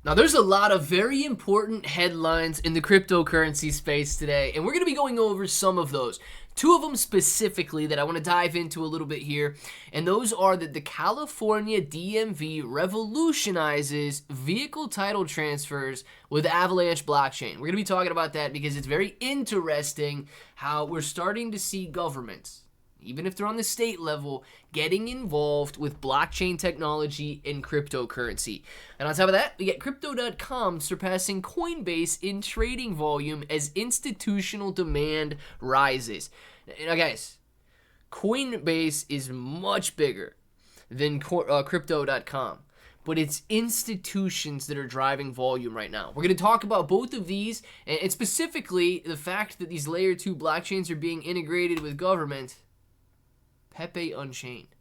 Now, there's a lot of very important headlines in the cryptocurrency space today, and we're going to be going over some of those. Two of them specifically that I want to dive into a little bit here, and those are that the California DMV revolutionizes vehicle title transfers with Avalanche blockchain. We're going to be talking about that because it's very interesting how we're starting to see governments, even if they're on the state level, getting involved with blockchain technology and cryptocurrency. And on top of that, we get Crypto.com surpassing Coinbase in trading volume as institutional demand rises. Now, guys, Coinbase is much bigger than Crypto.com, but it's institutions that are driving volume right now. We're going to talk about both of these, and specifically the fact that these layer 2 blockchains are being integrated with government. Pepe Unchained,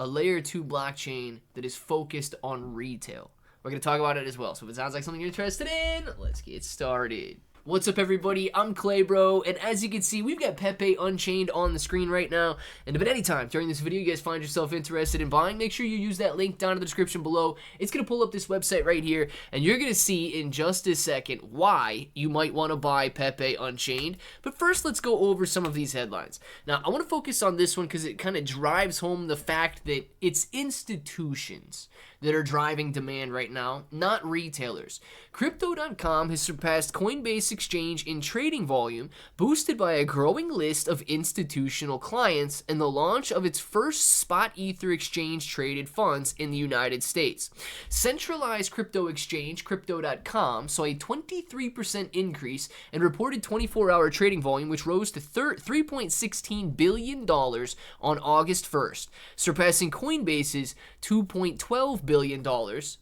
a layer 2 blockchain that is focused on retail. We're going to talk about it as well. So if it sounds like something you're interested in, let's get started. What's up, everybody? I'm Clay, bro, and as you can see, we've got Pepe Unchained on the screen right now. And if at any time during this video you guys find yourself interested in buying, make sure you use that link down in the description below. It's going to pull up this website right here, and you're going to see in just a second why you might want to buy Pepe Unchained. But first, let's go over some of these headlines. Now, I want to focus on this one because it kind of drives home the fact that it's institutions that are driving demand right now, not retailers. Crypto.com has surpassed Coinbase Exchange in trading volume, boosted by a growing list of institutional clients and the launch of its first spot Ether exchange traded funds in the United States. Centralized crypto exchange Crypto.com saw a 23% increase in reported 24-hour trading volume, which rose to $3.16 billion on August 1st, surpassing Coinbase's $2.12 billion,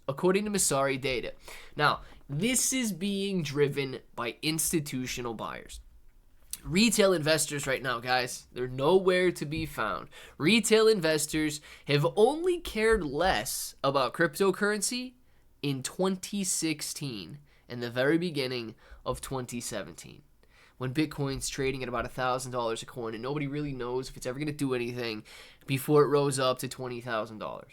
according to Masari data. Now, this is being driven by institutional buyers. Retail investors right now, guys, they're nowhere to be found. Retail investors have only cared less about cryptocurrency in 2016 and the very beginning of 2017. When Bitcoin's trading at about $1,000 a coin and nobody really knows if it's ever going to do anything before it rose up to $20,000.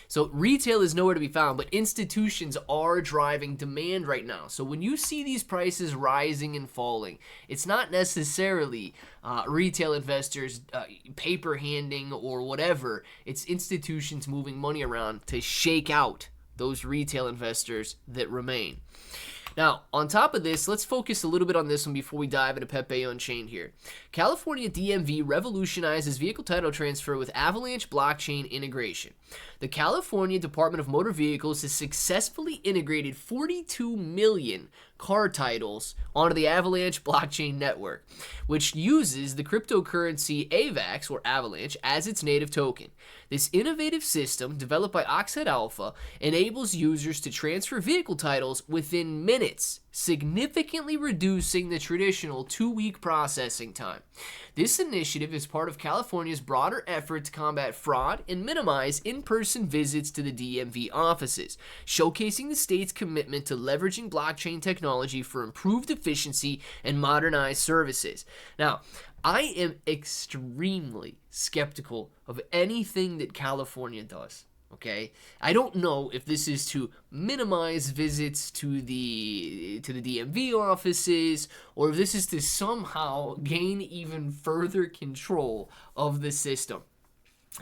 So retail is nowhere to be found, but institutions are driving demand right now. So when you see these prices rising and falling, it's not necessarily retail investors paper handing or whatever. It's institutions moving money around to shake out those retail investors that remain. Now, on top of this, let's focus a little bit on this one before we dive into Pepe Unchained here. California DMV revolutionizes vehicle title transfer with Avalanche blockchain integration. The California Department of Motor Vehicles has successfully integrated 42 million car titles onto the Avalanche blockchain network, which uses the cryptocurrency AVAX, or Avalanche, as its native token. This innovative system, developed by Oxhead Alpha, enables users to transfer vehicle titles within minutes, significantly reducing the traditional 2-week processing time. This initiative is part of California's broader effort to combat fraud and minimize in-person visits to the DMV offices, showcasing the state's commitment to leveraging blockchain technology for improved efficiency and modernized services. Now, I am extremely skeptical of anything that California does. Okay, I don't know if this is to minimize visits to the DMV offices, or if this is to somehow gain even further control of the system.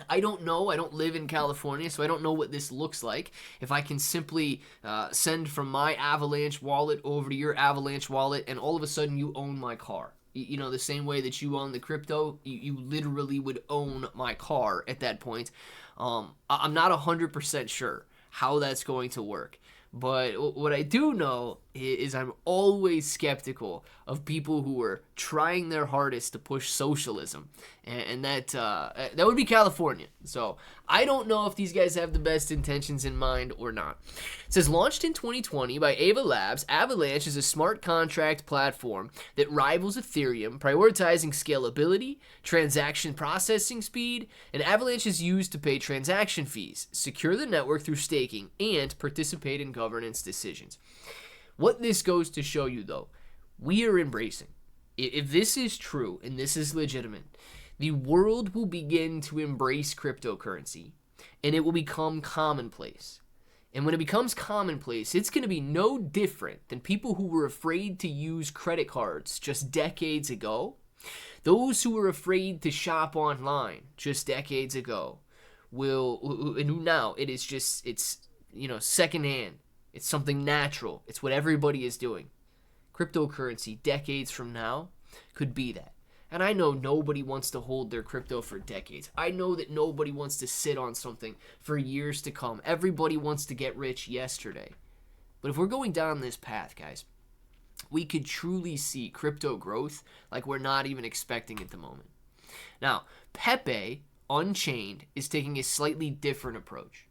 I don't know. I don't live in California, so I don't know what this looks like. If I can simply send from my Avalanche wallet over to your Avalanche wallet, and all of a sudden you own my car. You know, the same way that you own the crypto, you literally would own my car at that point. I'm not 100% sure how that's going to work. But what I do know is I'm always skeptical of people who are trying their hardest to push socialism, and that would be California. So I don't know if these guys have the best intentions in mind or not. It says, launched in 2020 by Ava Labs, Avalanche is a smart contract platform that rivals Ethereum, prioritizing scalability, transaction processing speed, and Avalanche is used to pay transaction fees, secure the network through staking, and participate in governance decisions. What this goes to show you, though, we are embracing. If this is true and this is legitimate, the world will begin to embrace cryptocurrency, and it will become commonplace. And when it becomes commonplace, it's going to be no different than people who were afraid to use credit cards just decades ago. Those who were afraid to shop online just decades ago and now it's secondhand. It's something natural. It's what everybody is doing. Cryptocurrency decades from now could be that. And I know nobody wants to hold their crypto for decades. I know that nobody wants to sit on something for years to come. Everybody wants to get rich yesterday. But if we're going down this path, guys, we could truly see crypto growth like we're not even expecting at the moment. Now, Pepe Unchained is taking a slightly different approach.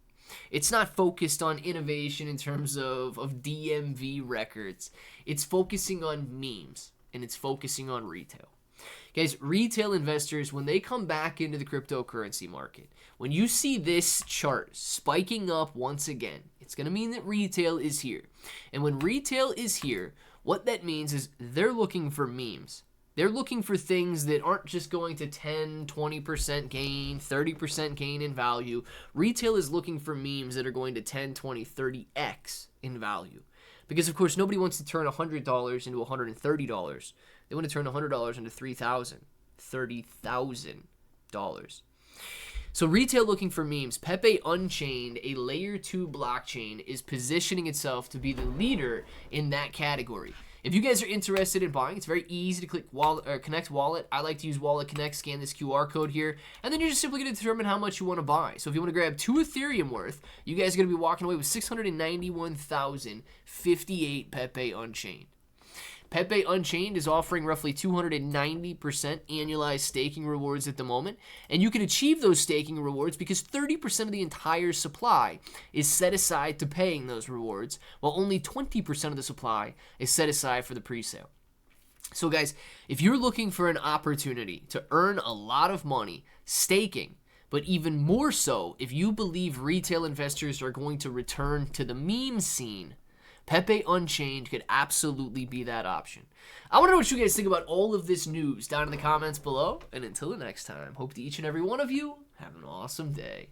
It's not focused on innovation in terms of DMV records. It's focusing on memes, and it's focusing on retail. Guys, retail investors, when they come back into the cryptocurrency market, when you see this chart spiking up once again, it's going to mean that retail is here. And when retail is here, what that means is they're looking for memes. They're looking for things that aren't just going to 10, 20% gain, 30% gain in value. Retail is looking for memes that are going to 10, 20, 30x in value. Because, of course, nobody wants to turn $100 into $130. They want to turn $100 into $3,000, $30,000. So retail looking for memes. Pepe Unchained, a layer 2 blockchain, is positioning itself to be the leader in that category. If you guys are interested in buying, it's very easy to click wallet or connect wallet. I like to use Wallet Connect, scan this QR code here, and then you're just simply going to determine how much you want to buy. So if you want to grab 2 Ethereum worth, you guys are going to be walking away with 691,058 Pepe Unchained. Pepe Unchained is offering roughly 290% annualized staking rewards at the moment, and you can achieve those staking rewards because 30% of the entire supply is set aside to paying those rewards, while only 20% of the supply is set aside for the pre-sale. So guys, if you're looking for an opportunity to earn a lot of money staking, but even more so if you believe retail investors are going to return to the meme scene, Pepe Unchained could absolutely be that option. I want to know what you guys think about all of this news down in the comments below. And until the next time, hope to each and every one of you have an awesome day.